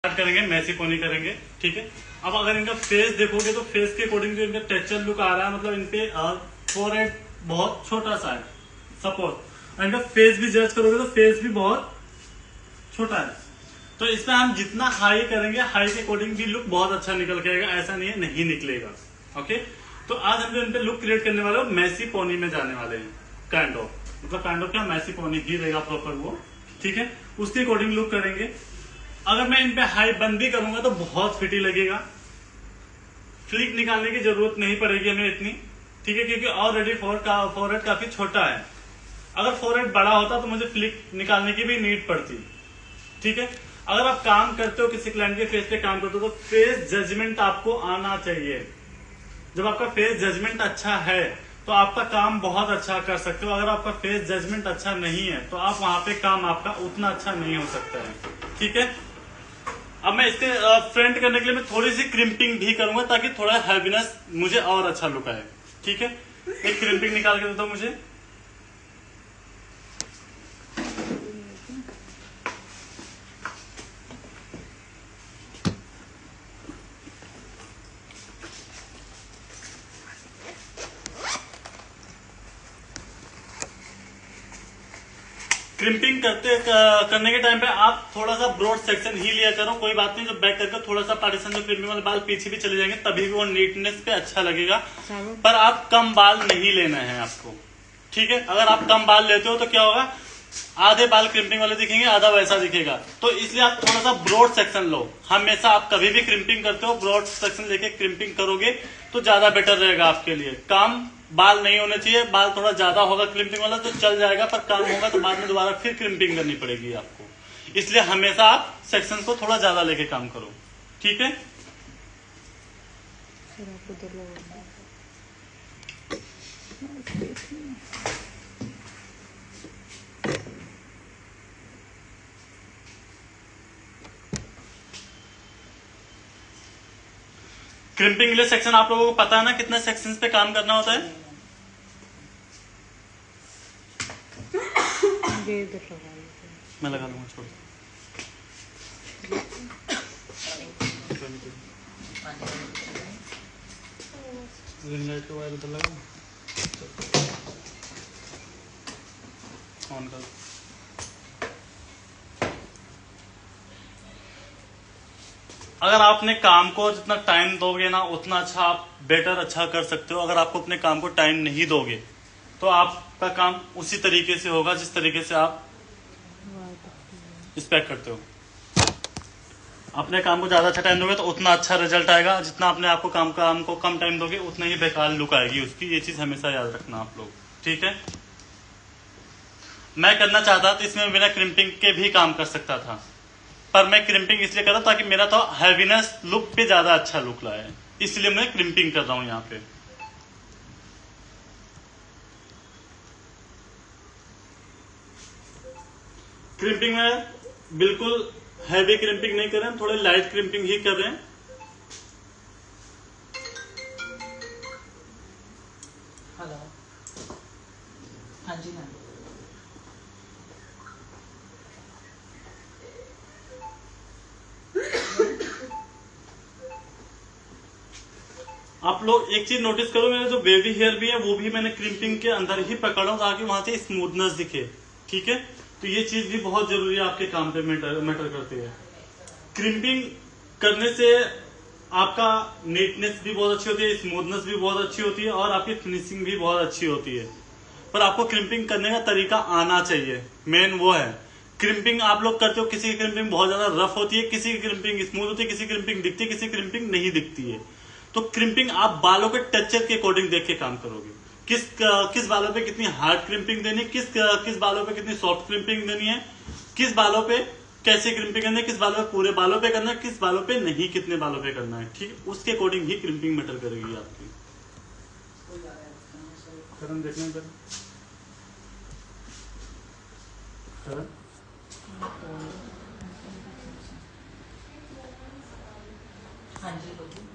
Start करेंगे, Massey pony करेंगे। ठीक है, अब अगर इनका फेस देखोगे तो फेस के अकॉर्डिंग जो इनका टेक्सचर लुक आ रहा है, मतलब इनपे फोरहेड बहुत छोटा सा है सपोज, इनका फेस भी जज करोगे तो फेस भी बहुत छोटा है। तो इसमें हम जितना हाई करेंगे, हाई के अकॉर्डिंग भी लुक बहुत अच्छा निकल के आएगा, ऐसा नहीं है नहीं निकलेगा। ओके, तो आज हम जो इनपे लुक क्रिएट करने वाले हो मैसी पोनी में जाने वाले हैं। काइंड ऑफ, मतलब काइंड ऑफ क्या, मैसी पोनी ही रहेगा प्रॉपर वो। ठीक है, उसके अकॉर्डिंग लुक करेंगे। अगर मैं इन पे हाई बंद भी करूंगा तो बहुत फिटी लगेगा, फ्लिक निकालने की जरूरत नहीं पड़ेगी हमें इतनी। ठीक है, क्योंकि ऑलरेडी फोरहेड काफी छोटा है। अगर फोरहेड बड़ा होता तो मुझे फ्लिक निकालने की भी नीड पड़ती। ठीक है, अगर आप काम करते हो किसी क्लाइंट के फेस पे काम करते हो तो फेस जजमेंट आपको आना चाहिए। जब आपका फेस जजमेंट अच्छा है तो आपका काम बहुत अच्छा कर सकते हो। अगर आपका फेस जजमेंट अच्छा नहीं है तो आप वहां पे काम आपका उतना अच्छा नहीं हो सकता है। ठीक है, अब मैं इसके फ्रंट करने के लिए मैं थोड़ी सी क्रिम्पिंग भी करूंगा ताकि थोड़ा हैवीनेस मुझे और अच्छा लुक आए। ठीक है, एक क्रिम्पिंग निकाल के देता हूं मुझे। क्रिम्पिंग करने के टाइम पे आप थोड़ा सा ब्रॉड सेक्शन ही लिया करो, कोई बात नहीं। जो बैक करके थोड़ा सा पार्टीशन, जो क्रिम्पिंग वाले बाल पीछे भी चले जाएंगे तभी भी वो नीटनेस पे अच्छा लगेगा। पर आप कम बाल नहीं लेना है आपको। ठीक है, अगर आप कम बाल लेते हो तो क्या होगा, आधे बाल क्रिम्पिंग वाले दिखेंगे, आधा वैसा दिखेगा। तो इसलिए आप थोड़ा सा ब्रॉड सेक्शन लो। हमेशा आप कभी भी क्रिम्पिंग करते हो ब्रॉड सेक्शन लेके क्रिम्पिंग करोगे तो ज्यादा बेटर रहेगा आपके लिए। कम बाल नहीं होने चाहिए, बाल थोड़ा ज्यादा होगा क्रिम्पिंग वाला तो चल जाएगा, पर कम होगा तो बाद में दोबारा फिर क्रिम्पिंग करनी पड़ेगी आपको। इसलिए हमेशा आप सेक्शन को थोड़ा ज्यादा लेके काम करो। ठीक है, क्रिम्पिंग के लिए सेक्शन आप लोगों को पता है ना कितने सेक्शंस पे काम करना होता है? मैं लगा लूंगा, छोड़। रिंग लाइट का वायर उधर लगा, ऑन कर। अगर आप अपने काम को जितना टाइम दोगे ना उतना अच्छा आप बेटर अच्छा कर सकते हो। अगर आपको अपने काम को टाइम नहीं दोगे तो आपका काम उसी तरीके से होगा जिस तरीके से आप एक्सपेक्ट करते हो। अपने काम को ज्यादा अच्छा टाइम दोगे तो उतना अच्छा रिजल्ट आएगा, जितना अपने आपको काम को कम टाइम दोगे उतना ही बेकार लुक आएगी उसकी। ये चीज हमेशा याद रखना आप लोग। ठीक है, मैं करना चाहता तो इसमें बिना क्रिम्पिंग के भी काम कर सकता था, पर मैं क्रिम्पिंग इसलिए कर रहा हूं ताकि मेरा तो हैवीनेस लुक पे ज्यादा अच्छा लुक लाए, इसलिए मैं क्रिम्पिंग कर रहा हूं यहाँ पे। क्रिम्पिंग में बिल्कुल हैवी क्रिम्पिंग नहीं कर रहे हैं, थोड़े लाइट क्रिम्पिंग ही कर रहे हैं। हेलो, हाँ जी मैम। आप लोग एक चीज नोटिस करो, मेरे जो बेबी हेयर भी है वो भी मैंने क्रिम्पिंग के अंदर ही पकड़ा हूं ताकि वहां से स्मूथनेस दिखे। ठीक है, तो ये चीज भी बहुत जरूरी है, आपके काम पे मैटर करती है। क्रिम्पिंग करने से आपका नीटनेस भी बहुत अच्छी होती है, स्मूथनेस भी बहुत अच्छी होती है और आपकी फिनिशिंग भी बहुत अच्छी होती है। पर आपको क्रिम्पिंग करने का तरीका आना चाहिए, मेन वो है। क्रिम्पिंग आप लोग करते हो, किसी की क्रिम्पिंग बहुत ज्यादा रफ होती है, किसी की क्रिम्पिंग स्मूथ होती है, किसी की क्रिम्पिंग दिखती है, किसी की क्रिम्पिंग नहीं दिखती है। तो क्रिम्पिंग आप बालों के टेक्सचर के अकॉर्डिंग देख के काम करोगे। किस बालों पे कितनी हार्ड क्रिम्पिंग देनी, किस बालों पे कितनी सॉफ्ट क्रिम्पिंग देनी है, किस बालों पे कैसे क्रिम्पिंग करना है, किस बालों पे पूरे बालों पे करना है, किस बालों पे नहीं, कितने बालों पे करना है। ठीक है, उसके अकॉर्डिंग ही क्रिम्पिंग मैटर करेगी आपकी। देखना इधर। हाँ जी बोलिए।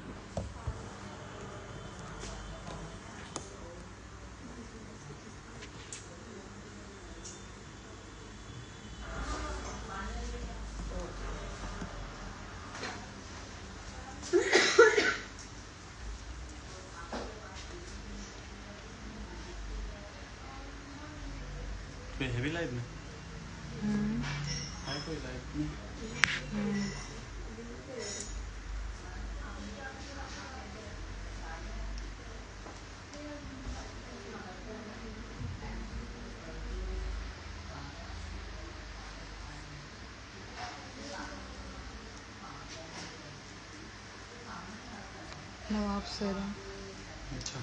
साइड में है कोई लाइट नहीं? नवाब सर हैं। अच्छा,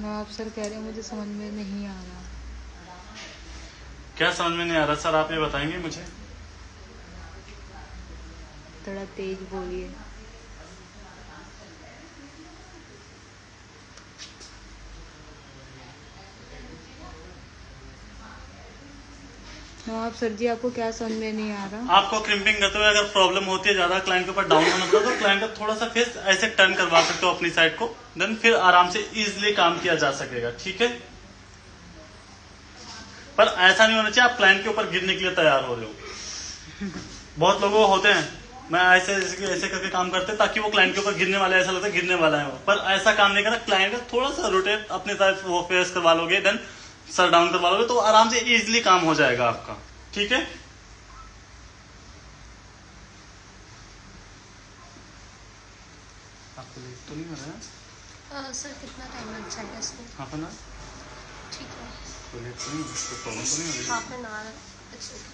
नवाब सर कह रहे हैं मुझे समझ में नहीं आ रहा। क्या समझ में नहीं आ रहा सर, आप ये बताएंगे मुझे? थोड़ा तेज बोलिए। नवाब सर जी आपको क्या समझ में नहीं आ रहा? आपको क्रिम्पिंग करते हुए अगर प्रॉब्लम होती है, ज्यादा क्लाइंट के ऊपर डाउन होना पड़ता है, तो क्लाइंट का थोड़ा सा फेस ऐसे टर्न करवा सकते हो अपनी साइड को, देन फिर आराम से इजीली काम किया जा सकेगा, ठीक है? पर ऐसा नहीं होना चाहिए आप क्लाइंट के ऊपर गिरने के लिए तैयार हो रहे हो। बहुत लोगों होते हैं, मैं ऐसे ऐसे करके काम करते हैं ताकि वो क्लाइंट के ऊपर गिरने वाला है, ऐसा लगता है गिरने वाला है वो, पर ऐसा काम नहीं करना। क्लाइंट का थोड़ा सा रोटेट अपने साइड वो फेस करवा लोगे, देन सर डाउन करवा लोगे, तो आराम से इजीली काम हो जाएगा आपका, ठीक है? आपको लेट तो नहीं हो रहा है? सर कितना टाइम लग जाएगा इसमें? Half an hour. ठीक है, तो लेट तो नहीं, कोई प्रॉब्लम तो नहीं हो रही? Half an hour it's okay.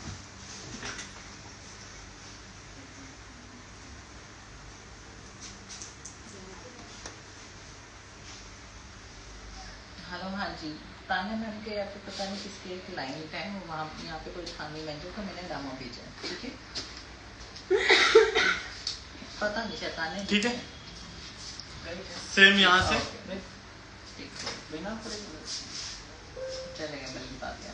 Hello, हाँ जी। तान्या मैम के या फिर पता नहीं किसके क्लाइंट है, वो वहाँ यहाँ पे कोई था नहीं मैनेजर, तो मैंने डामा भेजा है, ठीक है? पता नहीं शायद तान्या ठीक है, सेम यहाँ से चलेगा, मैं बता दिया।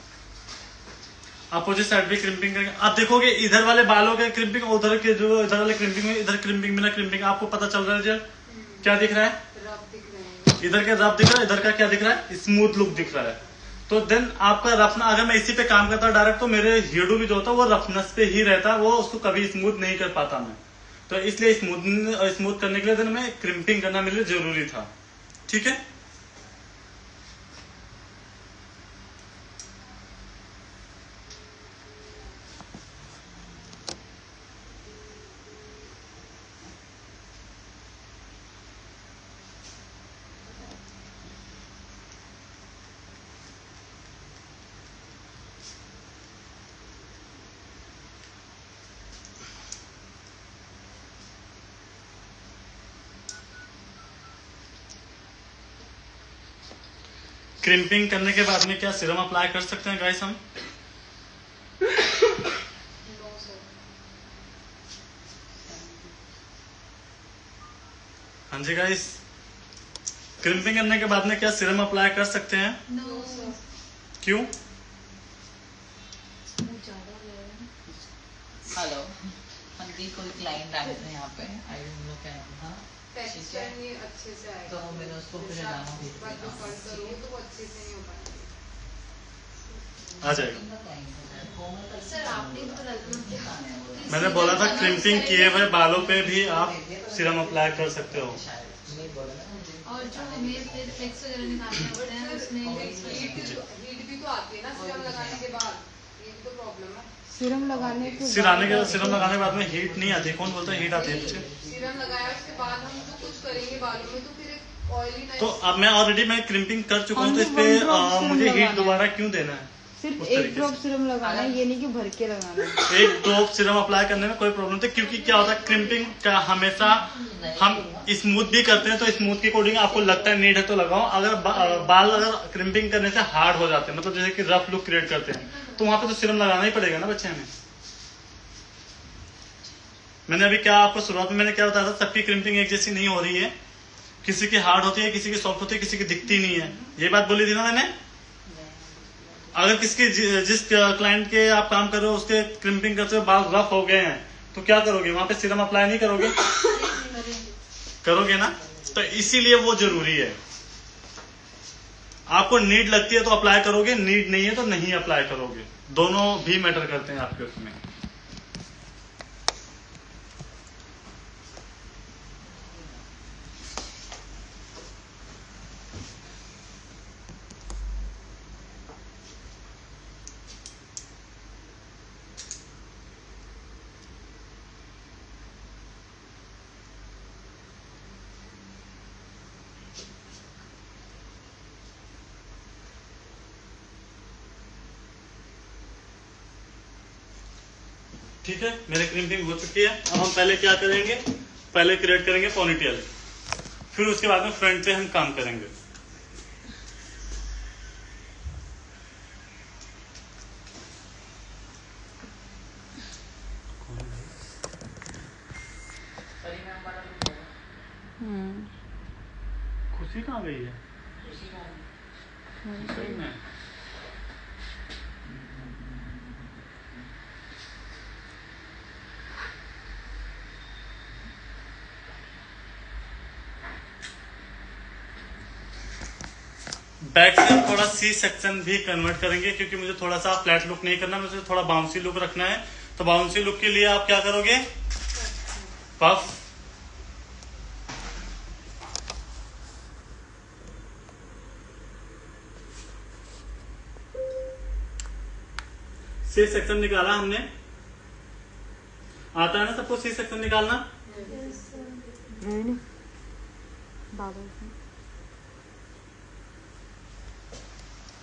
अपोजिट साइड भी क्रिम्पिंग करेंगे। आप देखोगे इधर वाले बालों के क्रिम्पिंग, उधर के जो इधर वाले क्रिम्पिंग में, इधर क्रिम्पिंग बिना क्रिम्पिंग, आपको पता चल रहा है रिजल्ट क्या दिख रहा है? इधर का रफ दिख रहा है, इधर का क्या दिख रहा है? स्मूथ लुक दिख रहा है। तो देन आपका रफना, अगर मैं इसी पे काम करता डायरेक्ट, तो मेरे हेडू भी जो होता है वो रफनेस पे ही रहता, वो उसको कभी स्मूथ नहीं कर पाता मैं। तो इसलिए स्मूथ करने के लिए देन मैं क्रिम्पिंग करना मेरे लिए जरूरी था, ठीक है? क्रिम्पिंग करने के बाद में क्या सीरम अप्लाई कर सकते हैं गाइस हम? हाँ जी गाइस, क्रिम्पिंग करने के बाद में क्या सीरम अप्लाई कर सकते हैं? No sir. क्यों? हेलो, हाँ जी, कोई क्लाइंट आए थे यहाँ पे, आई डोंट नो क्या था, ठीक है? अच्छे से आएगा, तो मैंने उसको फिर डामा भेज बात दिया। कट करोगे तो वो अच्छे से नहीं हो पाएगा। आ जाएगा। सर आपने तो लगभग मैंने बोला था क्रिम्पिंग किए हुए बालों पे भी आप सीरम अप्लाई कर सकते हो। और जो हमें फिर फ्लेक्स वगैरह निकालना होता है उसमें हीट भी तो आती है ना सीरम लगाने के बाद, ये भी तो प्रॉब्लम है। सीरम लगाने के सीरम लगाने के बाद में हीट नहीं आती। कौन बोलता है हीट आती है? पीछे सीरम लगाया उसके बाद हम जो कुछ करेंगे बालों में तो फिर एक ऑयली तो अब मैं ऑलरेडी मैं क्रिम्पिंग कर चुका हूँ, तो इस पे मुझे हीट दोबारा क्यों देना है? सिर्फ उस एक तरीके ड्रॉप सीरम लगाना है, ये नहीं कि भर के लगाना है। एक ड्रॉप सीरम अप्लाई करने में कोई प्रॉब्लम नहीं, क्योंकि क्या होता है क्रिम्पिंग का हमेशा हम स्मूथ भी करते हैं, तो स्मूथ के अकॉर्डिंग आपको लगता है नीड है तो लगाओ। अगर बाल अगर क्रिम्पिंग करने से हार्ड हो जाते हैं, मतलब जैसे कि रफ लुक क्रिएट करते हैं, तो वहां पे तो सीरम लगाना ही पड़ेगा ना बच्चे हमें। मैंने अभी क्या आपको शुरुआत में मैंने क्या बताया था, सबकी क्रिम्पिंग एक जैसी नहीं हो रही है, किसी की हार्ड होती है, किसी की सॉफ्ट होती है, किसी की दिखती नहीं है। ये बात बोली थी ना मैंने। अगर किसके जिस क्लाइंट के आप काम कर रहे हो उसके क्रिम्पिंग करते हुए बाल रफ हो गए हैं, तो क्या करोगे? वहां पे सीरम अप्लाई नहीं करोगे? करोगे ना। तो इसीलिए वो जरूरी है। आपको नीड लगती है तो अप्लाई करोगे, नीड नहीं है तो नहीं अप्लाई करोगे। दोनों भी मैटर करते हैं आपके उसमें। ठीक है, मेरे क्रिम्पिंग हो चुकी है। अब हम पहले क्या करेंगे, पहले क्रिएट करेंगे पोनीटेल, फिर उसके बाद में फ्रंट पे हम काम करेंगे। खुशी कहाँ गई है? सही में बैक से हम थोड़ा सी सेक्शन भी कन्वर्ट करेंगे, क्योंकि मुझे थोड़ा सा फ्लैट लुक नहीं करना, मुझे थोड़ा बाउंसी लुक रखना है। तो बाउंसी लुक के लिए आप क्या करोगे, पफ, सी सेक्शन निकाला हमने, आता है ना सबको सी सेक्शन निकालना?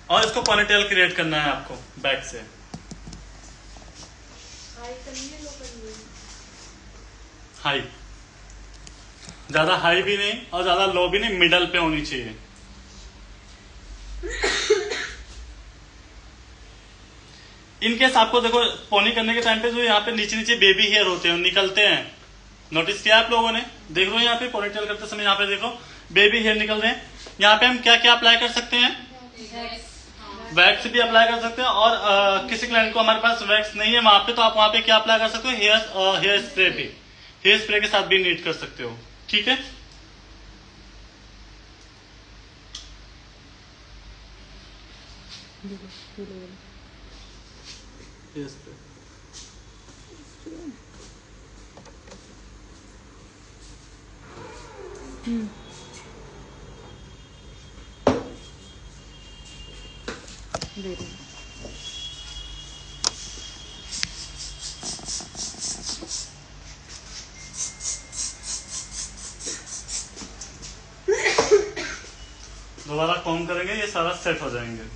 और इसको पोनीटेल क्रिएट करना है आपको बैक से। हाई, ज्यादा हाई भी नहीं और ज्यादा लो भी नहीं, मिडल पे होनी चाहिए। इनकेस आपको देखो पोनी करने के टाइम पे जो यहाँ पे नीचे नीचे बेबी हेयर होते हैं, निकलते हैं, नोटिस किया आप लोगों ने? देख लो यहाँ पे पोनीटेल करते समय यहाँ पे देखो बेबी हेयर निकल रहे हैं। यहाँ पे हम क्या क्या अप्लाई कर सकते हैं, वैक्स भी अप्लाई कर सकते हैं, और किसी क्लाइंट को हमारे पास वैक्स नहीं है वहां पे, तो आप वहां पे क्या अप्लाई कर सकते हो, हेयर स्प्रे भी, हेयर स्प्रे के साथ भी नीट कर सकते हो। ठीक है, हेयर स्प्रे दे दो। दोबारा कॉम करेंगे, ये सारा सेट हो जाएंगे।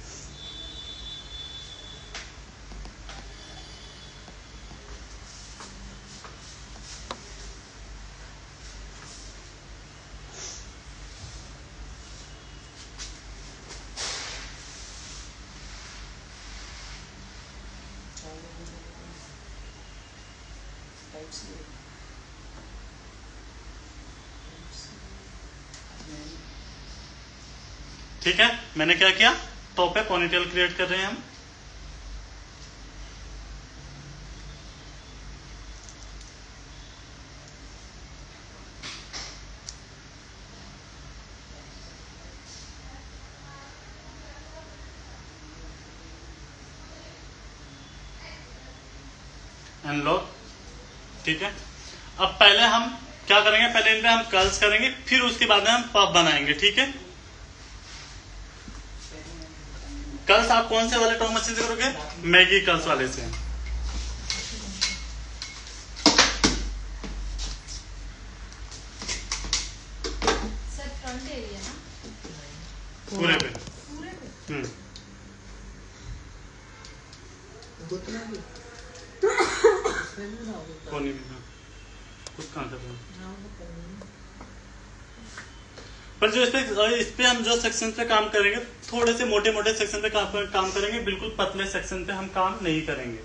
ठीक है, मैंने क्या किया, टॉप पे पोनीटेल क्रिएट कर रहे हैं हम। एंड लो, ठीक है। अब पहले हम क्या करेंगे, पहले इन पे हम कर्ल्स करेंगे, फिर उसके बाद में हम पफ बनाएंगे। ठीक है, कर्ल्स आप कौन से वाले टॉप मशीन से करोगे, मैगी कर्ल्स वाले से। सर फ्रंट एरिया ना, पूरे पे कोनी में, हाँ, कुछ कहाँ कर रहे हैं। पर जो इस पे हम जो सेक्शन पे काम करेंगे, थोड़े से मोटे मोटे सेक्शन पे काम करेंगे, बिल्कुल पतले सेक्शन पे हम काम नहीं करेंगे।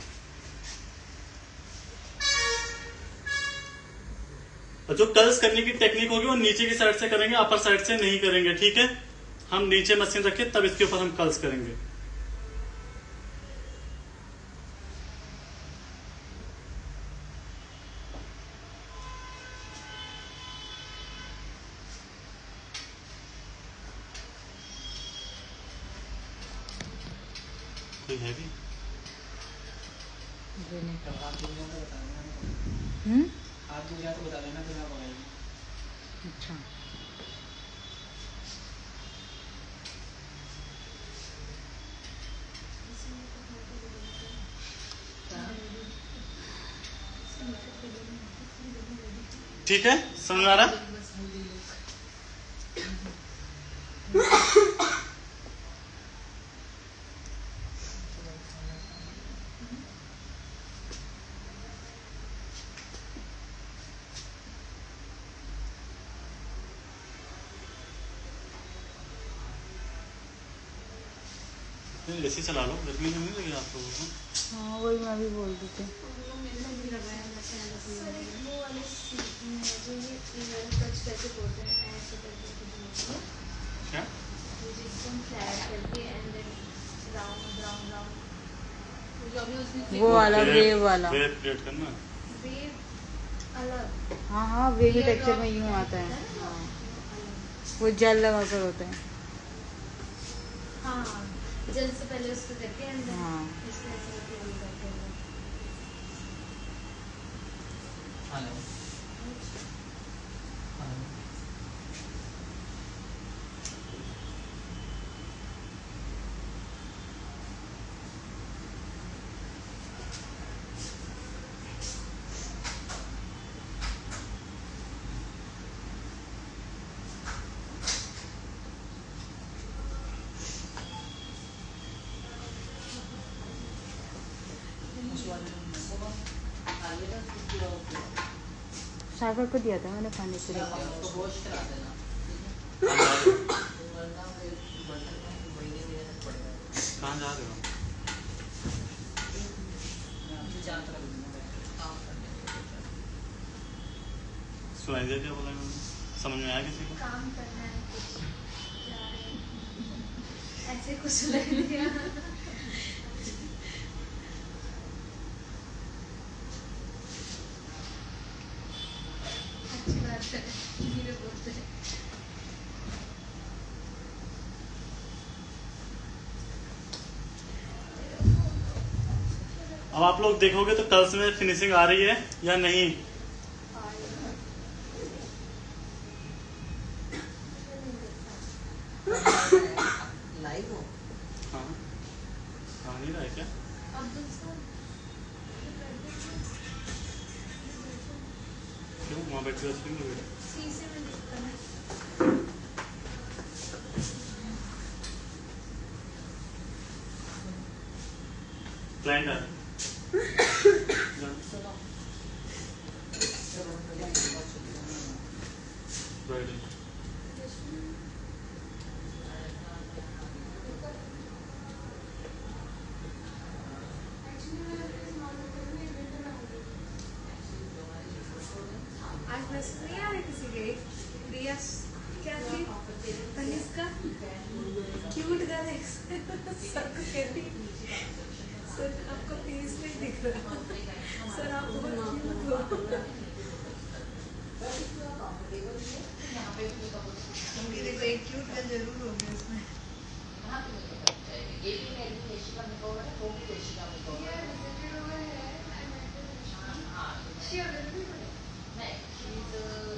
और जो कर्ल्स करने की टेक्निक होगी वो नीचे की साइड से करेंगे, अपर साइड से नहीं करेंगे। ठीक है, हम नीचे मशीन रखें तब इसके ऊपर हम कर्ल्स करेंगे। कोई है भी? अच्छा, ठीक है, समझ में आ रहा? एसी चला लो, गर्मी नहीं लगी आप लोगों को? हाँ वही मैं भी बोल रही थी। क्या वो वाला वेव वाला। वेव क्रिएट करना। हाँ हाँ वेवी टेक्सचर में यूँ आता है। हाँ वो जेल लगा कर होता है। हाँ जल से पहले उसको करके अंदर हाँ इसमें ऐसे करके हम करते हैं। हेलो सागर को दिया था मैंने खाने के लिए। उसको वॉश करा देना वरना फिर बर्तन में महीने तक पड़ेगा। कहाँ जा रहे हो? सुनाई दिया क्या बोला मैंने? समझ में आया किसी को? काम करना है कुछ जा रहे हैं। ऐसे कुछ लग दिया। अच्छी बात है धीरे बोलते हैं। अब आप लोग देखोगे तो कर्ल्स में फिनिशिंग आ रही है या नहीं? लाइव हो हाँ हाँ नहीं रहा है क्या? क्यों वहाँ बैठ के स्क्रीन में बैठे? शीशे में दिखता है। क्लाइंट आ रहा है। बैठ। आज मैसेज नहीं आ रहे किसी के? प्रिया क्या थी? तनिष्का क्यूट गर्ल है। सबको कहती सर आपका फेस नहीं दिख रहा। सर आप बहुत क्यूट हो। उनकी देखो एक क्यूट गर्ल जरूर होगी उसमें। ये भी मेरी देशी का मेकओवर है, वो भी देशी का मेकओवर है। हाँ नहीं, she is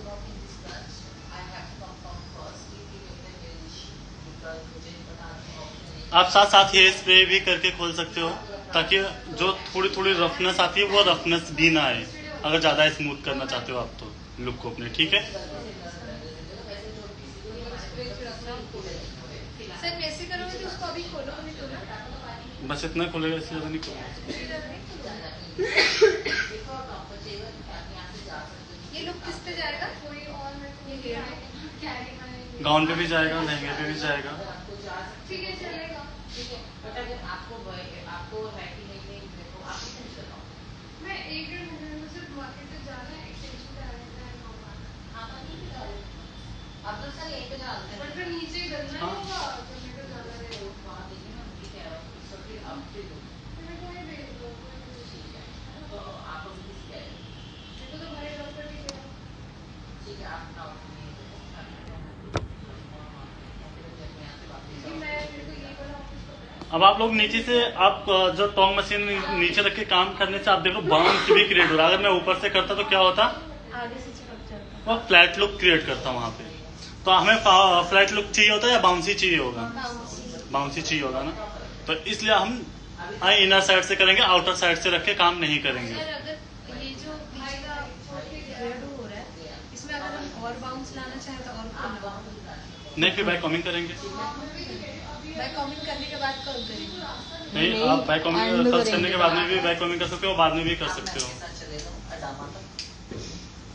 not in this branch. I have to confirm first if you get the mail issue because मुझे पता नहीं option नहीं। आप साथ साथ हेयर स्प्रे भी करके खोल सकते हो ताकि जो थोड़ी थोड़ी रफनेस आती है वो रफनेस भी ना आए, अगर ज्यादा स्मूथ करना चाहते हो आप तो लुक को अपने। ठीक है सर वैसे करोगे तो उसको अभी खोलो अभी तो ना। बस इतना खोलेगा, इससे ज्यादा नहीं खोलेगा। ये लुक किस पे जाएगा? कोई और ये हेयर गाउन पे भी जाएगा, लहंगे पे भी जाएगा। ठीक है चलेगा। बट अगर आपको वैरायटी नहीं देखो आप कितने चलाओ। मैं एक डेढ़ महीने में सिर्फ मार्केट तक जाना है, एक्सटेंशन पे आना है। हाँ तो नहीं डाल अब्दुल सर यहीं पे डालते हैं। बट फिर नीचे करना ही होगा जब मेरे को जाना है। वहाँ देखिए ना मुझे कह रहा हूँ सब फिर आप फिर मेरे को ही भेज दो। ठीक है तो आप अभी किस कह रहे हैं? मेरे को तो भाई डॉक्टर भी कह रहा है। ठीक है आप नाउ क्योंकि मैं मेरे को ये वाला ऑफिस पता है। अब आप लोग नीचे से आप जो टोंग मशीन नीचे रख के काम करने से आप देखो बाउंस भी क्रिएट हो रहा है। अगर मैं ऊपर से करता तो क्या होता, आगे से चिपक जाता वो फ्लैट लुक क्रिएट करता वहाँ पे। तो हमें फ्लैट लुक चाहिए होता है या बाउंसी चाहिए होगा? बाउंसी चाहिए होगा ना, तो इसलिए हम इनर साइड से करेंगे, आउटर साइड से रख के काम नहीं करेंगे। सर अगर ये जो भाई का ग्रेड हो रहा है इसमें अगर हम और बाउंस लाना चाहें तो और खोलना। नहीं फिर बैक कमिंग करेंगे। मैं कमेंट करने के बाद कॉल करेंगे। नहीं आप बैक कमिंग टच करने के बाद में भी बैक कमिंग कर सकते हो, बाद में भी कर सकते हो। चलेगा अडामा तक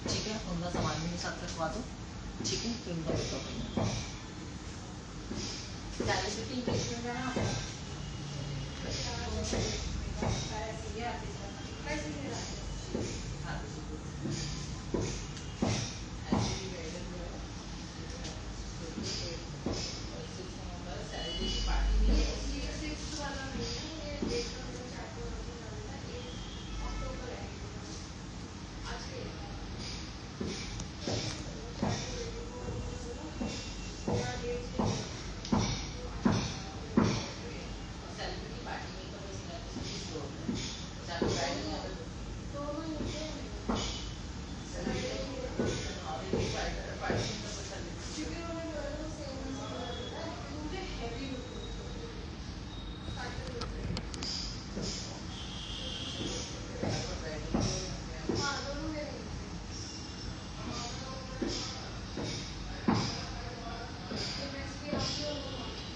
ठीक है, उनका सामान भी साथ रखवा दो ठीक है, फिर उनका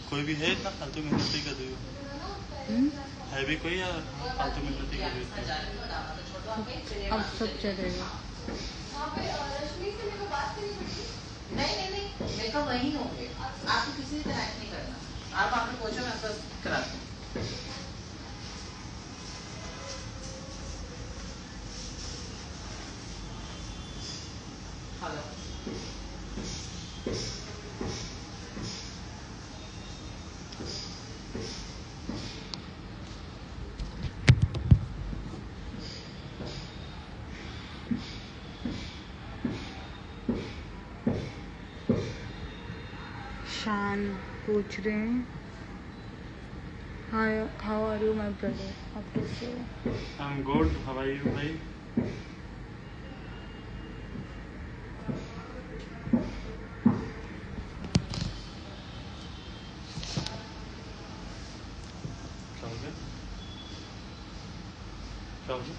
कोई भी है इतना फालतू मिन्नती कर रही हो? है भी कोई या फालतू मिन्नती कर रही हो? अब सब चलेगा। नहीं मैं तो वही होंगे, आपको किसी तरह नहीं करना। आप आपने पूछो, मैं आपको कराती हूँ। हेलो, शान पूछ रहे हैं how are you my brother, आप कैसे हो? I am good, how are you भाई? क्या हो गया?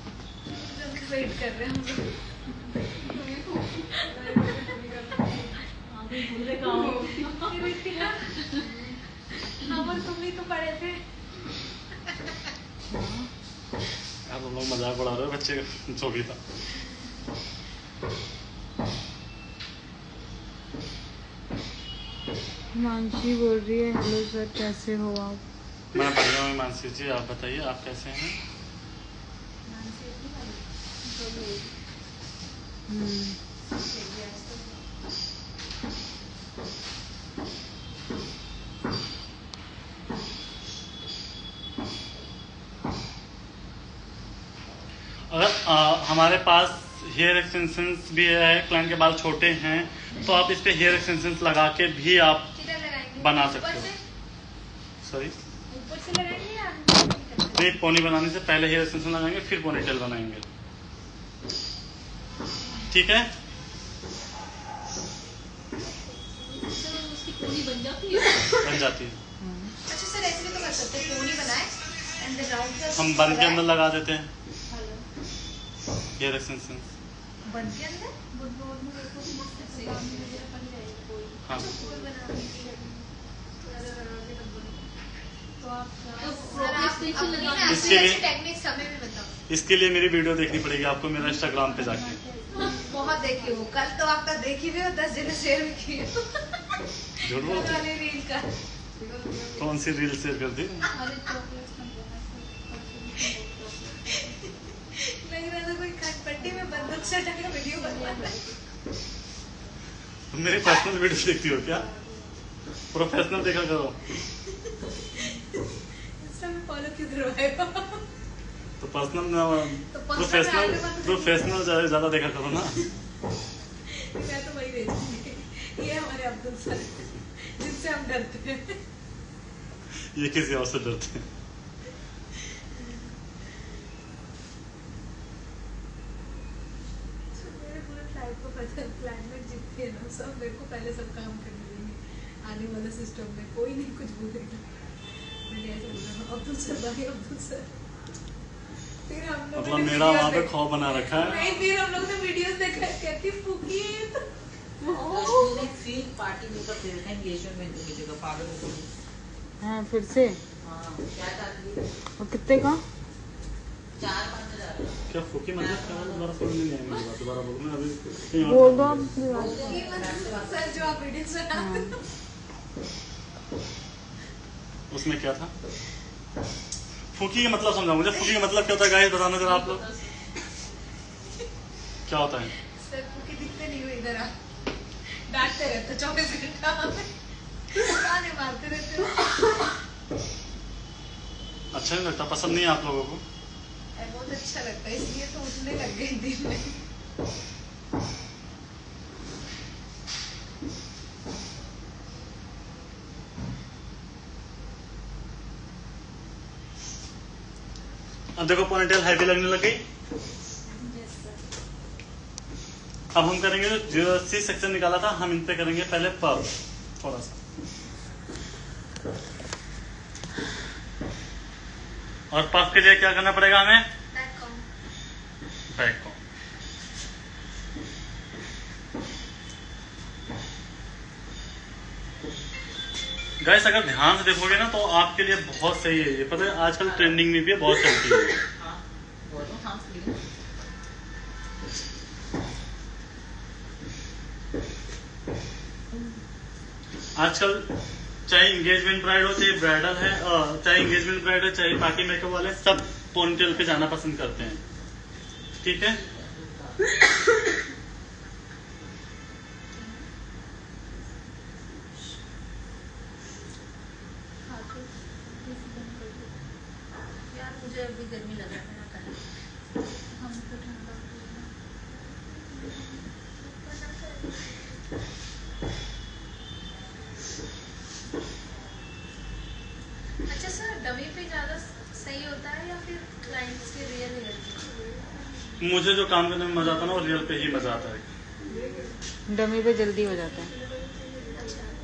वेट कर रहे हैं हम लोग। हम और तुम ही तो पढ़े थे। आप लोग मजाक उड़ा रहे हो बच्चे का, जो भी था। मानसी बोल रही है हेलो सर कैसे हो आप? मैं बढ़िया हूँ मानसी जी, आप बताइए आप कैसे हैं? अगर हमारे पास हेयर एक्सटेंशंस भी है, क्लाइंट के बाल छोटे हैं तो आप इस पे हेयर एक्सटेंशंस लगा के भी आप किधर लगाएंगे? बना सकते ऊपर हो। से? सॉरी, ऊपर से लगाएंगे या नहीं, पोनी बनाने से पहले हेयर एक्सटेंशन लगाएंगे फिर पोनी टेल बनाएंगे, ठीक है? उसकी पूरी बन जाती है। बन जाती है। अच्छा सर, ऐसे भी तो कर सकते हैं, पोनी बनाए एंड देन राउंड का हम बन के अंदर लगा देते हैं हेयर एक्सटेंशन। बन के अंदर बुडबोर्ड में देखो कि मस्त से काम वगैरह बन जाएगा कोई। हाँ, कोई बना दीजिए। तो आप तो सर आप प्रोग्रेस अपनी लगा ना इसके अच्छी लिए- टेक्निक्स हमें भी बताओ। इसके लिए मेरी वीडियो देखनी पड़ेगी आपको मेरा इंस्टाग्राम पे जाके। बहुत देखी हो, कल तो आपका देखी भी हो, 10 जगह शेयर भी की हो। झूठ बोल कल वाली रील का कौन सी रील शेयर कर दी? लग रहा था कोई खटपट्टी में बंदूक से ढका वीडियो बनवा रहा है। तुम मेरी पर्सनल वीडियो देखती हो क्या? प्रोफेशनल देखा करो। इंस्टा में फॉलो क्यों करवाएगा? तो पर्सनल तो personal में आगे मत प्रोफेशनल ज्यादा देखा करो ना। मैं तो वही भेजूंगी। ये हमारे अब्दुल सर जिनसे हम डरते हैं। ये किसी और से डरते हैं। मेरे पूरे फ्लाइट को पता है, क्लाइमेट जितने हैं ना सब मेरे को पहले सब काम करने देंगे आने वाला सिस्टम में, कोई नहीं कुछ बोलेगा। मैंने ऐसे बोला अब्दुल सर भाई, अब्दुल सर। फिर हम लोग मतलब मेरा वहाँ पे खौफ बना रखा है। नहीं, फिर हम लोग ने वीडियोस देखा, कहती फूकी है तो फील्ड पार्टी में तो फिर एंगेजमेंट में दूंगी जगह पागल हो गई। हाँ फिर से। हाँ, क्या चाहती है? और कितने का? 4-5 हज़ार। क्या फूकी मतलब क्या? दोबारा समझ नहीं आएगी मेरी बात, दोबारा बोलो। मैं अभी कहीं और बोल दो था। आप अपनी बात। ये मतलब सर जो आप वीडियोस बनाते हो। उसमें क्या था? फुकी का मतलब समझाओ मुझे, फुकी का मतलब क्या होता है गाइस, बताना जरा आप लोग, क्या होता है? सर क्योंकि दिखते नहीं हो इधर आप डांटते रहते 24 घंटा ताने मारते रहते हो। अच्छा नहीं लगता, पसंद नहीं है आप लोगों को? बहुत अच्छा लगता है, इसलिए तो उठने लग गए दिन में। अब देखो पोनीटेल हैवी लगने लग गई। अब हम करेंगे जो सी सेक्शन निकाला था, हम इन पे करेंगे पहले पफ थोड़ा सा, और पफ के लिए क्या करना पड़ेगा हमें? बैक को। गाइस अगर ध्यान से देखोगे ना तो आपके लिए बहुत सही है ये, पता है आजकल ट्रेंडिंग में भी है, बहुत चलती है। हाँ बोलो, हाँ प्लीज। आजकल चाहे एंगेजमेंट ब्राइड हो, चाहे ब्राइडल है, चाहे एंगेजमेंट ब्राइड हो, चाहे पार्टी मेकअप वाले, सब पोनीटेल पे जाना पसंद करते हैं। ठीक है, यार मुझे अभी गर्मी लग रहा है ना, हमको ठंडा अच्छा सर, डमी पे ज्यादा सही होता है या फिर क्लाइंट्स के रियल हेयर? मुझे जो काम करने में मजा आता है ना वो रियल पे ही मजा आता है। डमी पे जल्दी हो जाता है।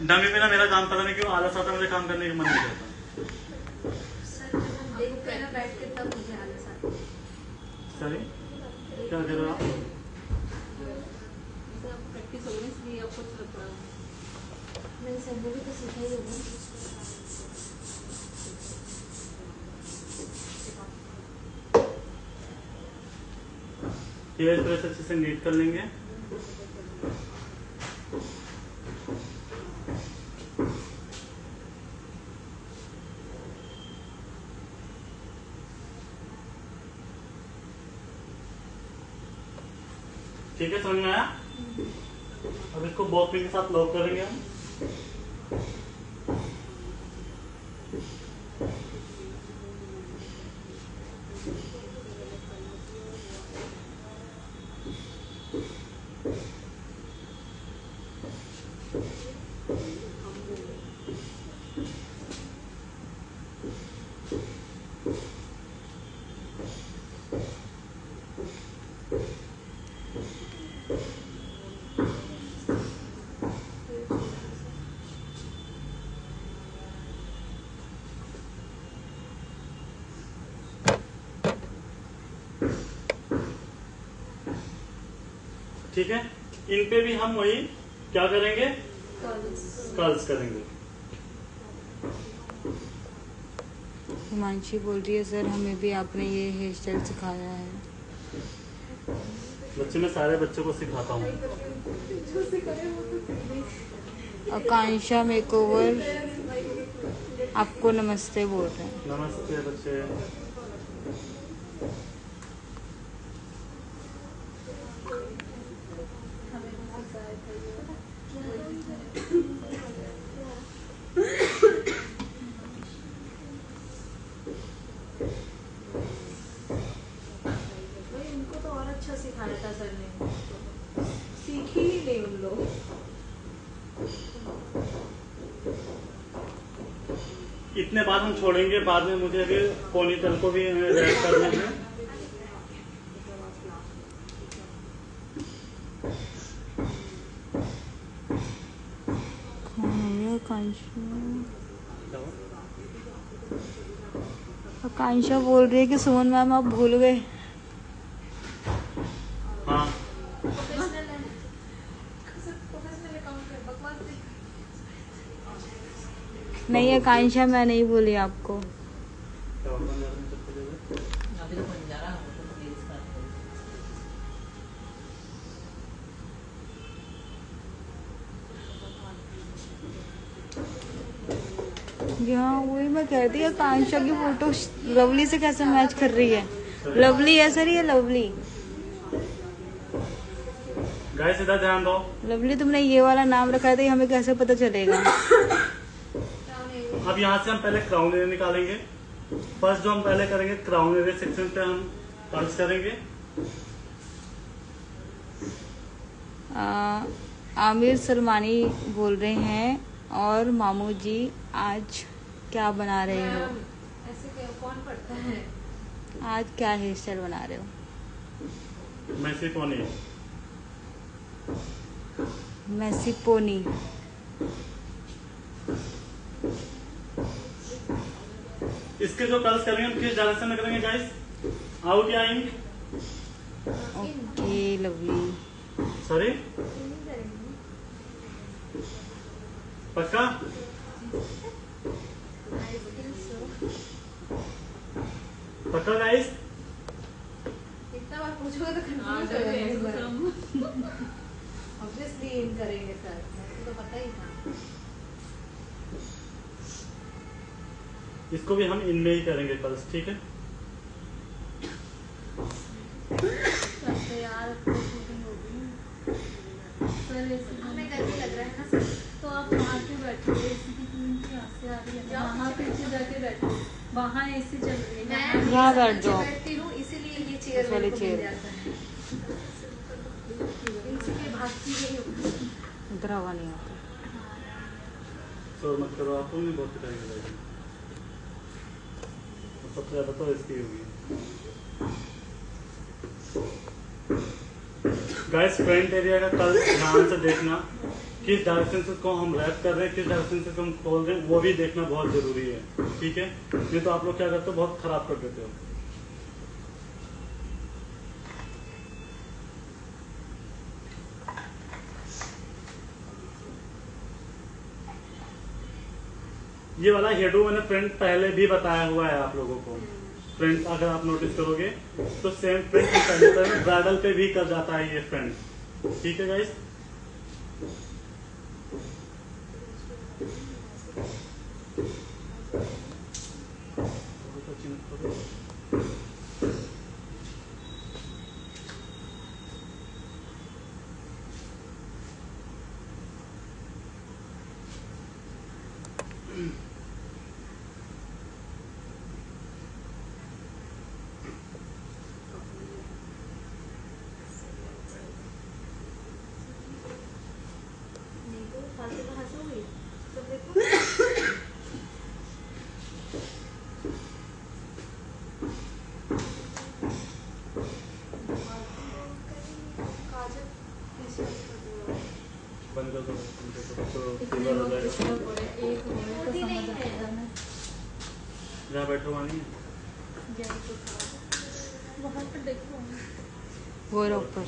डमी में ना मेरा काम पता नहीं क्यों आलस आता है, मुझे काम करने का मन नहीं करता। सर जब हम देखते हैं ना बैठ के तब मुझे आलस आता है। सही, क्या कर रहे हो आप? प्रैक्टिस हो गई इसलिए आपको अच्छा लग रहा है। मैंने सर भी तो सीखा ही होगा। हेयर ब्रश अच्छे से नीट कर लेंगे। ठीक है, समझ में आया? अब इसको बॉल पिन के साथ लॉक करेंगे हम। ठीक है, इन पे भी हम वही क्या करेंगे, कर्ल्स करेंगे। हिमांशी बोल रही है सर हमें भी आपने ये हेयर स्टाइल सिखाया है। बच्चे मैं सारे बच्चों को सिखाता हूँ। आकांक्षा मेकओवर आपको नमस्ते बोल रहे हैं। नमस्ते बच्चे। इनको तो और अच्छा सिखाया था सर ने, सीखी ही नहीं उन लोग। इतने बाद हम छोड़ेंगे, बाद में मुझे अभी पोनीटेल को भी रेड करना है। आकांक्षा बोल रही है कि सुमन मैम आप भूल गए। हाँ, प्रोफेशनल है, प्रोफेशनल अकाउंट है, बकवास नहीं आकांक्षा मैं नहीं बोली आपको। क्या होगा मेरे में चप्पल ले लो। अभी तो बन जा रहा है, तो प्लीज कर यहाँ वही मैं कहती है, कांक्षा की फोटो लवली से कैसे मैच कर रही है। लवली है सर, ये लवली। गाइस इधर ध्यान दो। लवली तुमने ये वाला नाम रखा है तो ये हमें कैसे पता चलेगा। अब यहाँ से हम पहले क्राउन एरिया निकालेंगे। फर्स्ट जो हम पहले करेंगे, क्राउन एरिया सेक्शन पे हम कर्ल्स करेंगे। आमिर सलमानी बोल रहे हैं, और मामू जी आज क्या बना रहे हो? ऐसे क्या कौन पढ़ता है? आज क्या हेयर स्टाइल बना रहे हो? मैसी पोनी। मैसी पोनी। इसके जो कर्ल्स करेंगे हम किस डायरेक्शन में करेंगे गाइस? आउट या इन? Okay lovely. सॉरी, पक्का? पक्का गाइस? इतना बार पूछोगे तो कंफ्यूज हो जाएंगे। ऑब्वियसली इन करेंगे सर, मुझे तो पता ही था। इसको भी हम इनमें ही करेंगे कर्ल्स, ठीक है? तो यार शूटिंग होगी सर, ऐसे हमें गर्मी लग रहा है ना सर, तो आप वहाँ पे बैठो, एसी की कूलिंग की आवाज़ से आ रही है, वहाँ पीछे जाके बैठो, वहाँ एसी चल रही है। मैं यहाँ बैठ जाओ। बैठती हूँ इसीलिए ये चेयर इस वाली मेरे को मिल चेयर। जाता है। इसीलिए भागती नहीं हूँ। इधर हवा नहीं आती। तो मत करो, आपको नहीं बहुत पिटाई करेगी। सबसे ज्यादा तो इसकी होगी। गाइस फ्रंट एरिया का कल ध्यान से देखना, किस डायरेक्शन से को हम रैप कर रहे हैं, किस डायरेक्शन से हम खोल रहे हैं, वो भी देखना बहुत जरूरी है, ठीक है? नहीं तो आप लोग क्या करते हो, बहुत खराब कर देते हो। ये वाला हेडो मैंने फ्रंट पहले भी बताया हुआ है आप लोगों को। फ्रंट अगर आप नोटिस करोगे तो सेम फ्रंट ब्राइडल पे भी कर जाता है ये फ्रंट, ठीक है गाइस? बंद कर दो, फीवर हो जाएगा। जहाँ बैठो वहाँ नहीं है। वो रहा ऊपर।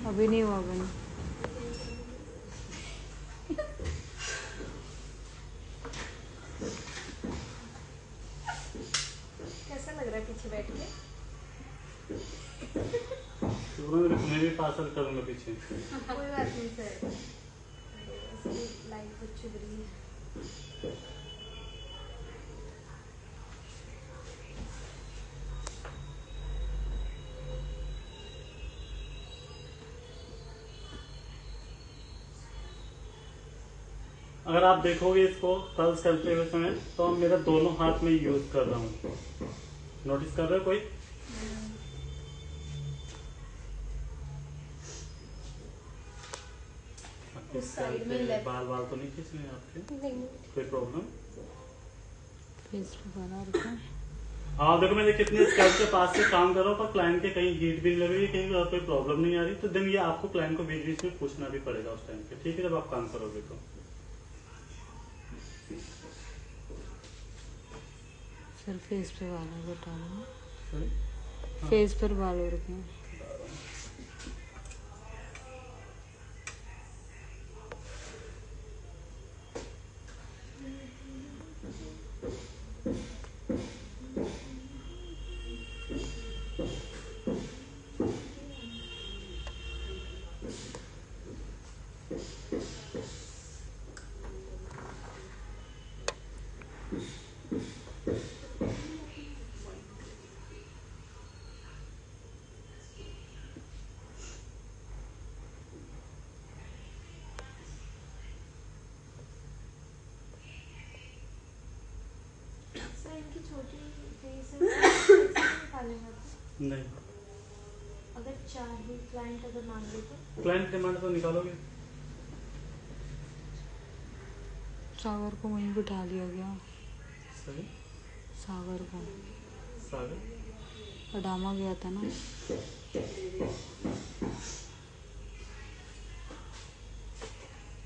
अभी नहीं हुआ बनी। कैसा लग रहा है पीछे बैठ के? तुम्हें भी पार्सल करूंगा पीछे। कोई बात नहीं सर, लाइफ अच्छी बुरी है। अगर आप देखोगे इसको कर्ल्स करते हुए समय, तो मेरा दोनों हाथ में यूज कर रहा हूँ। नोटिस कर रहे हो कोई? उस साइड में लेफ्ट। बाल बाल तो नहीं खींचने हैं आपके? नहीं, कोई प्रॉब्लम? फेस पे बना रखा है। हाँ देखो, मैं कितने स्कैल्प के पास से काम कर रहा हूँ, पर क्लाइंट के कहीं हीट भी नहीं लग रही है, कहीं कोई प्रॉब्लम नहीं आ रही, तो देन ये आपको क्लाइंट को बीच बीच में पूछना भी पड़ेगा उस टाइम पे, ठीक है? जब आप काम करोगे तो सर फेस पे बाल है, बता रहा हूँ। Sorry? फेस पर बाल हो रखे हैं। छोटी फेस है निकालेंगे तो? नहीं, अगर चाहिए क्लाइंट अगर मांग ले तो क्लाइंट डिमांड तो निकालोगे। सागर को वहीं बिठा लिया गया। सही। सागर को सागर अडामा गया था ना।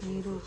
हीरो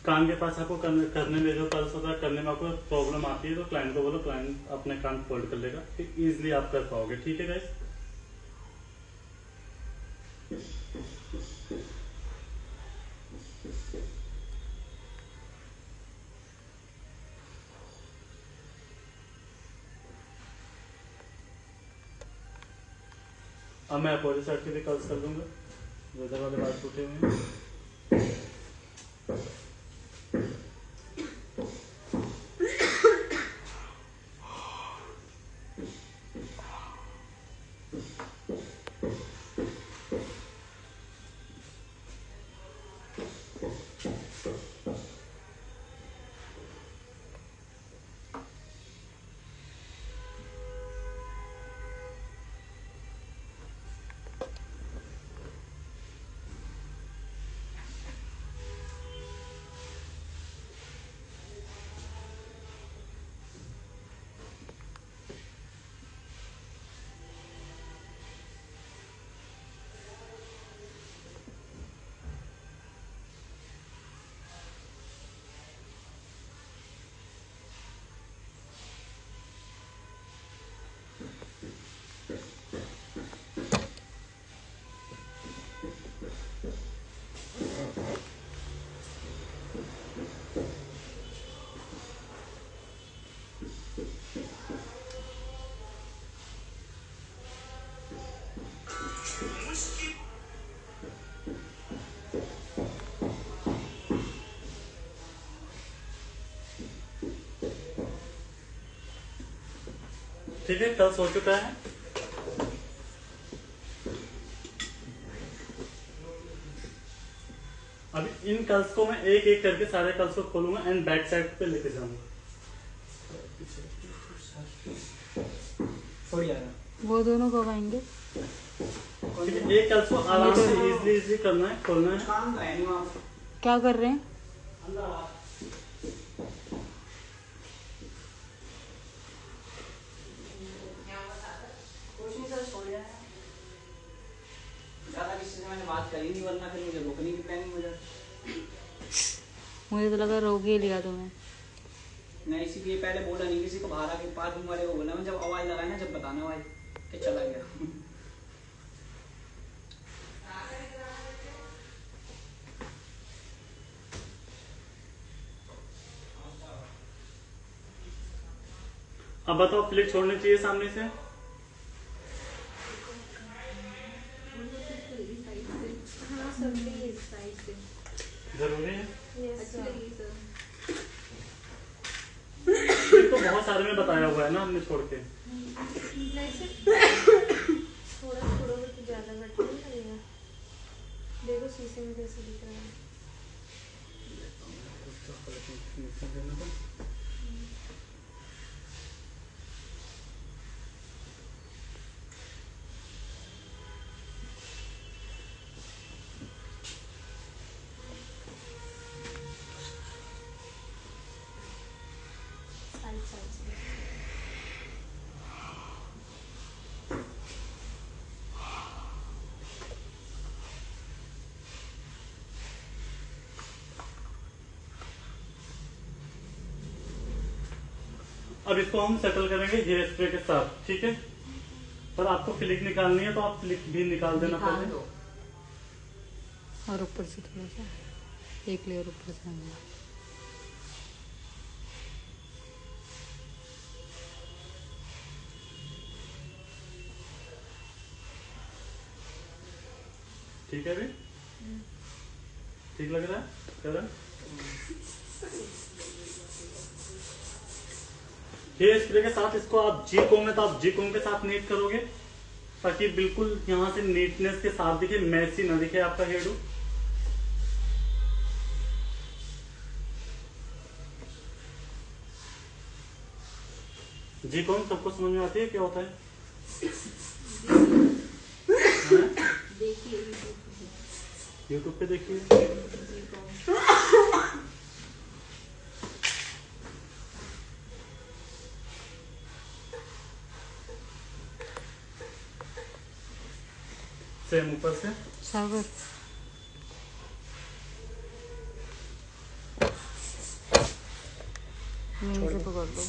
कान के पास आपको करने में जो पल्स होता है, करने में आपको प्रॉब्लम आती है तो क्लाइंट को बोलो, क्लाइंट अपने कान फोल्ड कर लेगा, फिर इजीली आप कर पाओगे। ठीक है गाइस। अब मैं अपोजिट साइड के भी कर्ल्स कर दूंगा, जो इधर वाले बाल टूटे हुए हैं। ठीक है, कर्ल्स हो चुका है। अभी इन कर्ल्स को मैं एक एक करके सारे कर्ल्स को खोलूंगा एंड बैक साइड पे लेके जाऊंगा। वो दोनों कब आएंगे? ठीक है, एक कर्ल्स को आराम से इजीली करना है, खोलना है। क्या कर रहे हैं? मैंने बात करी नहीं, वरना फिर मुझे रोकने की प्लानिंग हो जाती। मुझे तो लगा रोक ही लिया तुम्हें। मैं इसीलिए पहले बोला नहीं किसी को, बाहर आके पार्किंग वाले को बोला मैं, जब आवाज लगाए ना जब बताना भाई कि चला गया। अब बताओ फ्लिक छोड़नी चाहिए सामने से? हाँ सर प्लीज साइड से। जरूरी है? Yes sir. फ्लिक तो बहुत सारे में बताया हुआ है ना हमने छोड़ के। नहीं सर थोड़ा छोड़ोगे तो ज्यादा बेटर नहीं लगेगा? देखो शीशे में कैसे दिख रहा है। साइड साइड से। अब इसको हम सेटल करेंगे हेयर स्प्रे के साथ, ठीक है? पर आपको फ्लिक निकालनी है तो आप फ्लिक भी निकाल देना निकाल पहले। दो। और ऊपर से थोड़ा सा एक लेयर ऊपर से आना। ठीक है? अभी ठीक लग रहा है करण? हेयर स्प्रे के साथ इसको आप जी कोम है तो आप जी कोम के साथ नीट करोगे ताकि बिल्कुल यहाँ से नीटनेस के साथ दिखे, मैसी ना दिखे आपका हेयर डू। जी कोम सबको समझ में आती है क्या होता है? देखिए यूट्यूब पे देखिए। सेम ऊपर से सागर यहीं से पकड़ लो।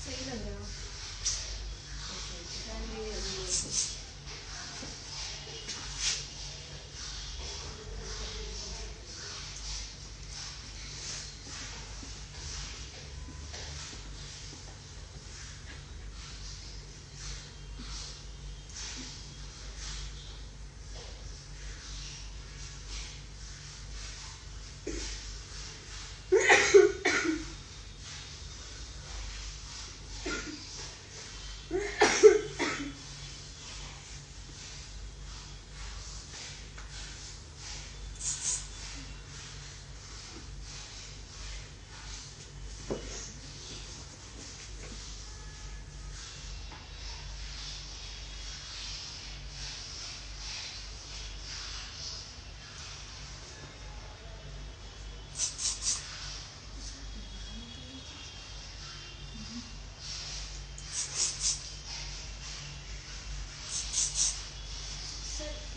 सही लग रहा है।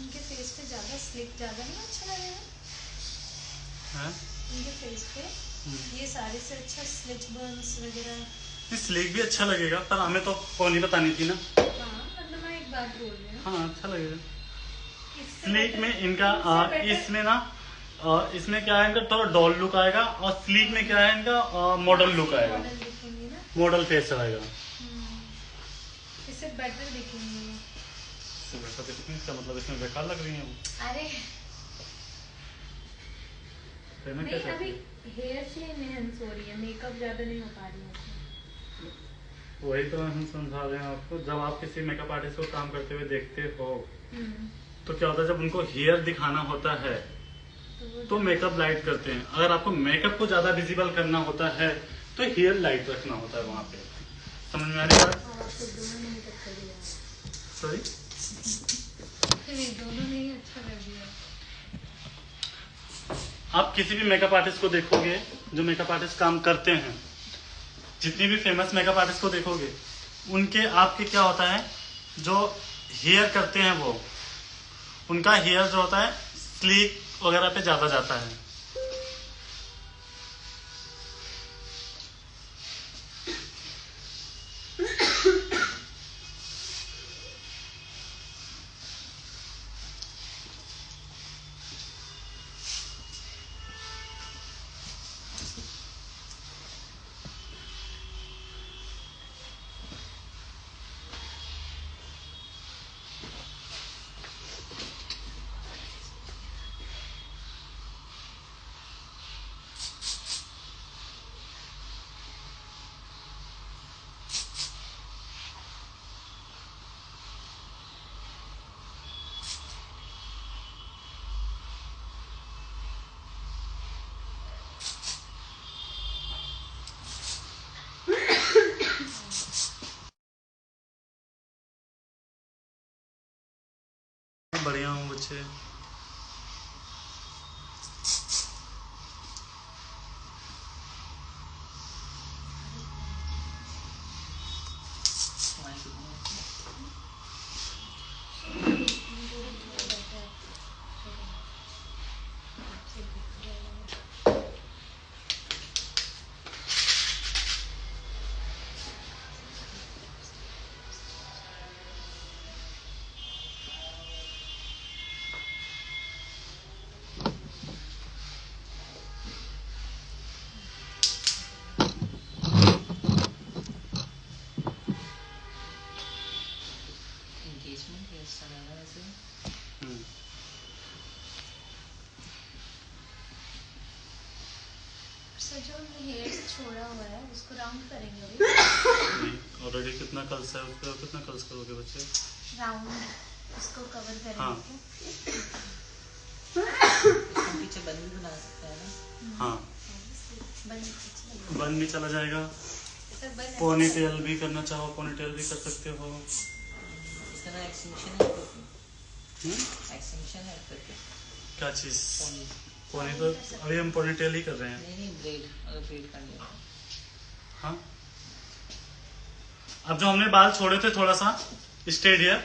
इनके फेस पे ज्यादा स्लिक ज्यादा नहीं अच्छा लगेगा? हैं? इनके फेस पे ये सारे से अच्छा स्लिच बर्न्स वगैरह। स्लीक भी अच्छा लगेगा पर हमें तो कौन ही बतानी थी ना। हाँ मतलब मैं एक बात बोल रही हूँ। हाँ अच्छा लगेगा। इससे स्लीक better- में इनका इससे better- इसमें ना इसमें क्या है इनका थोड़ा डॉल लुक आएगा और स्लीक में क्या है इनका मॉडल लुक आएगा, मॉडल दिखेंगे ना। मॉडल फेस आएगा। इससे बेटर दिखेंगे ये। वैसा दिखने का मतलब इसमें बेकार लग रही है वो। अरे कहना क्या नहीं चाहती अभी है? हेयर से एनहेंस हो रही है, मेकअप ज्यादा नहीं हो पा रही है। वही तो हम समझा रहे हैं आपको। जब आप किसी मेकअप आर्टिस्ट को काम करते हुए देखते हो तो क्या होता है जब उनको हेयर दिखाना होता है तो मेकअप लाइट करते हैं। अगर आपको मेकअप को ज्यादा विजिबल करना होता है तो हेयर लाइट रखना होता है वहां पे। समझ में आ रही बात? और आपको दोनों में मेकअप कर दिया। सॉरी नहीं, दोनों ने ही अच्छा कर दिया। आप किसी भी मेकअप आर्टिस्ट को देखोगे, जो मेकअप आर्टिस्ट काम करते हैं, जितनी भी फेमस मेकअप आर्टिस्ट को देखोगे, उनके आपके क्या होता है, जो हेयर करते हैं वो, उनका हेयर जो होता है स्लीक वगैरह पे ज्यादा जाता है। बढ़िया हूँ बच्चे। सर जो हेयर छोड़ा हुआ है उसको राउंड करेंगे अभी? ऑलरेडी कितना कर्ल्स है उसका, कितना कर्ल्स करोगे बच्चे? राउंड उसको कवर करेंगे। हाँ। पीछे बन भी बना सकते हैं ना। हाँ, बन भी चला जाएगा। सर बन पोनी टेल भी करना चाहो, पोनी टेल भी कर सकते हो। इसका ना एक्सटेंशन है, एक्सटेंशन है करके। क्या चीज? पोनी तो अभी हम पोनी टेल ही कर रहे हैं। नहीं ब्रेड, अगर ब्रेड कर लिया। हाँ, अब जो हमने बाल छोड़े थे थोड़ा सा स्ट्रेट हेयर,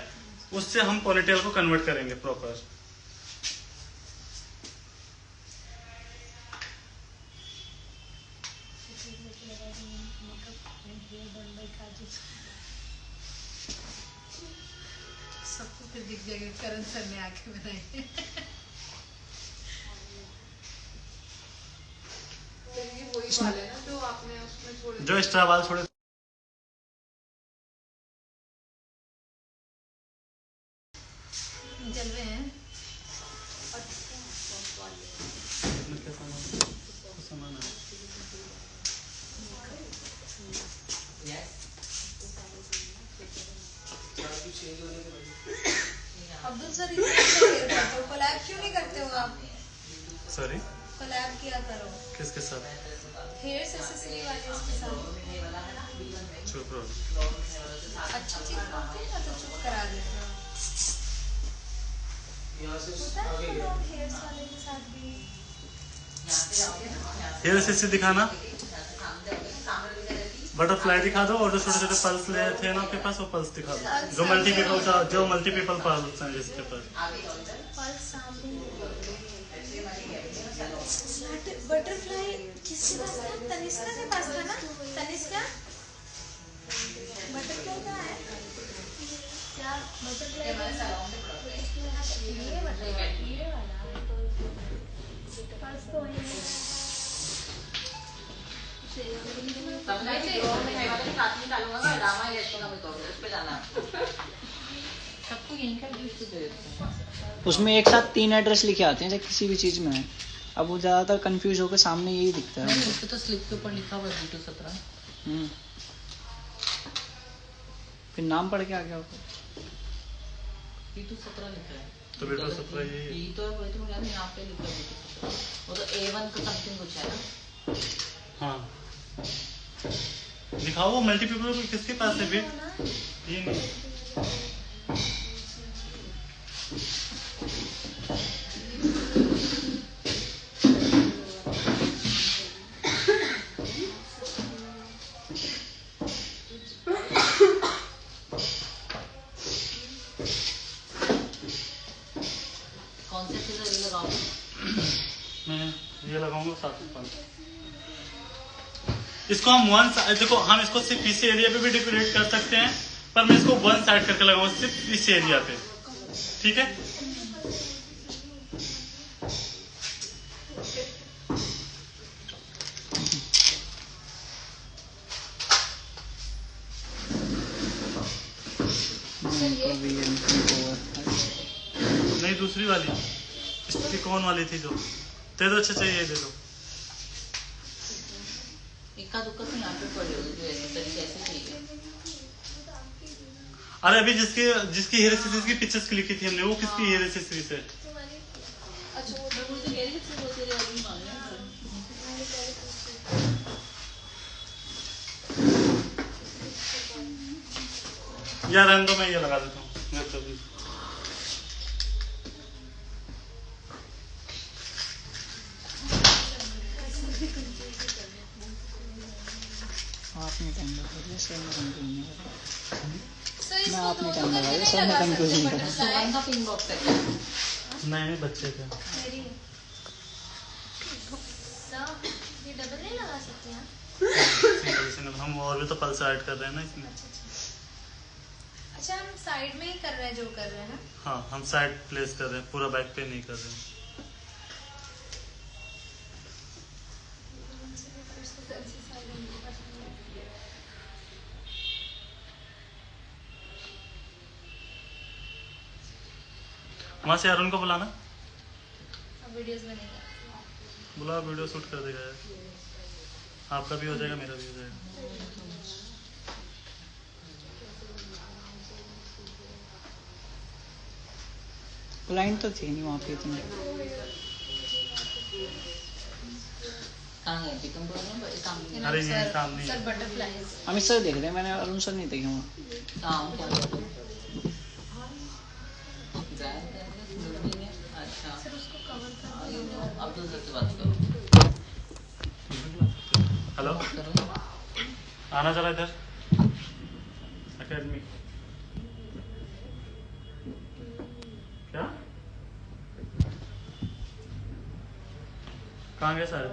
उससे हम पोनीटेल को कन्वर्ट करेंगे प्रॉपर। सबको फिर दिख जाएगा करण सर ने आके बनाई। ये वही वाले ना जो आपने उसमें छोड़े, जो एक्स्ट्रा बाल छोड़े जलवे हैं। क्या सामान है? अब्दुल सर इतना हेयर करते हो, कोलैब क्यों नहीं करते हो आप? सॉरी, कोलैब किया करो किसके साथ? हेयर एक्सेसरी वाले उसके साथ। चुप रहो। अच्छी चीज होती है ना तो चुप करा देते हो। हेयर वाले के साथ भी हेयर एक्सेसरी दिखाना, बटरफ्लाई दिखा दो, और जो छोटे छोटे पल्स ले थे ना आपके पास, वो पल्स दिखा दो, जो मल्टीपल पल्स हैं जिसके पास। बटरफ्लाई किसके पास था? तनिष्का के पास था ना? तनिष्का बटरफ्लाई कहाँ है? क्या बटरफ्लाई? ये बटरफ्लाई, ये वाला पर्स तो वही है। सबको यहीं का यूज दे देते हैं। उसमें एक साथ 3 एड्रेस लिखे आते हैं जैसे किसी भी चीज में है। अब वो ज्यादातर कंफ्यूज होकर सामने यही दिखता है। नहीं, उसके तो स्लिप के ऊपर लिखा हुआ है B2 17। फिर नाम पढ़ के आ गया होगा। B2 17 लिखा है। तो B2 17 यही है। B तो वही तो मैं कह रही हूँ, यहाँ पे लिखा है B2 17। वो तो A1 का समथिंग कुछ है ना। हाँ, दिखाओ वो मल्टीपल किसके पास है फिर? ये नहीं। ये लगाऊंगा 7 इसको हम वन साइड, देखो हम इसको सिर्फ इस एरिया पे भी डेकोरेट कर सकते हैं, पर मैं इसको वन साइड करके लगाऊंगा सिर्फ इस एरिया पे, ठीक है। नहीं दूसरी वाली स्टिकॉन वाली थी जो दे दो, अच्छा चाहिए दे दो। इक्का दुक्का तो यहाँ पे पड़े हुए जो ऐसे तरीके ऐसे चाहिए। अरे अभी जिसकी हेयर एक्सेसरीज की पिक्चर्स क्लिक की थी हमने, वो किसकी हेयर एक्सेसरीज है? अच्छा वो मैं मुझे कह रही थी वो तेरे वाली मांगने यार रहने दो, मैं ये लगा देता हूँ। आपने टाइम लगाया सर, मैं कंफ्यूज नहीं कर रहा। सर मैं आपने टाइम लगाया सर, मैं कंफ्यूज नहीं कर रहा। सुमन का पिन बॉक्स है क्या? नहीं बच्चे का मेरी सर ये डबल नहीं लगा सकते हैं? सिंगल हम और भी तो पल्स ऐड कर रहे हैं ना इसमें। अच्छा हम साइड में ही कर रहे हैं जो कर रहे हैं ना? हाँ हम साइड प्लेस कर रहे हैं, पूरा बैक पे नहीं कर रहे हैं। वहां से अरुण को बुलाना, अब वीडियोस बनेगा। बुला, वीडियो शूट कर देगा यार, आपका भी हो जाएगा मेरा भी हो जाएगा। क्लाइंट तो थे नहीं वहाँ पे इतने। कहाँ गए थे तुम बोलने सामने? अरे ये काम नहीं सर है। बटरफ्लाईज अमित सर देख रहे हैं, मैंने अरुण सर नहीं देखे वहाँ। काम क्या करते हो? जाए नहीं है। अच्छा सर उसको कवर कर हाँ, ये तो अब तो सर से बात करो। हेलो, करो आना चला इधर एकेडमी। क्या कहाँ गए सारे?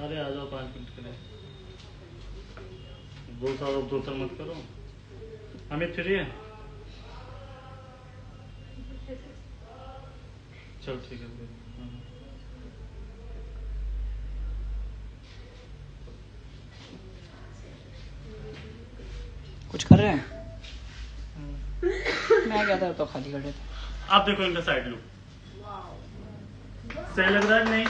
अरे आ जाओ 5 मिनट के लिए। दो सर मत करो। अमित फ्री है? चल ठीक है। कुछ कर रहे हैं? मैं क्या था तो खाली कर देता। आप देखो इनका साइड लुक सही लग रहा है नहीं?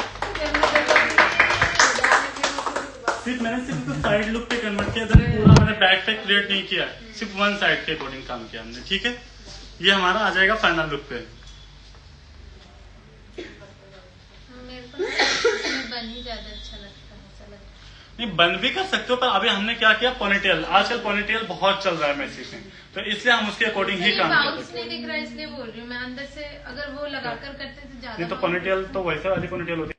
सिर्फ इसको साइड लुक पे कन्वर्ट किया, पूरा मैंने बैक पे क्रिएट नहीं किया, सिर्फ वन साइड के अकॉर्डिंग काम किया हमने, ठीक है। ये हमारा आ जाएगा फाइनल लुक पे। मेरे को इसमें बन ही ज्यादा अच्छा लगता है, ऐसा लगता है। नहीं बंद भी कर सकते हो, पर अभी हमने क्या किया, पोनीटेल, आजकल पोनीटेल बहुत चल रहा है मैसी में, तो इसलिए हम उसके अकॉर्डिंग ही काम बाउंस करते हैं। नहीं दिख रहा है इसलिए बोल रही हूँ मैं, अंदर से अगर वो लगाकर करते तो ज्यादा। नहीं तो पोनीटेल तो वैसे वाली पोनीटेल होती है।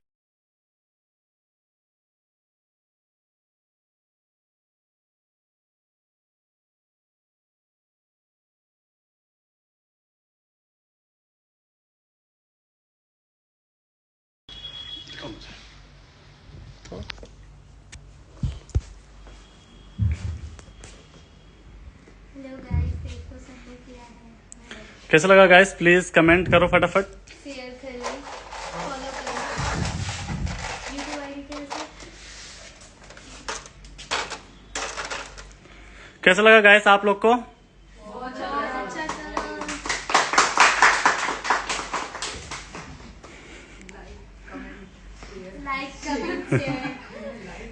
हेलो गाइस, देखो सबने किया है। कैसा लगा गाइस, प्लीज कमेंट करो फटाफट। शेयर करें, फॉलो करें। यूट्यूब आईडी कैसे? कैसा लगा गाइस आप लोग को? बहुत अच्छा था। Like comment share.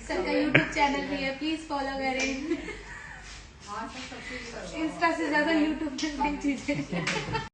सर का यूट्यूब चैनल भी है, प्लीज फॉलो करें। इंस्टा से ज्यादा यूट्यूब पे चीजें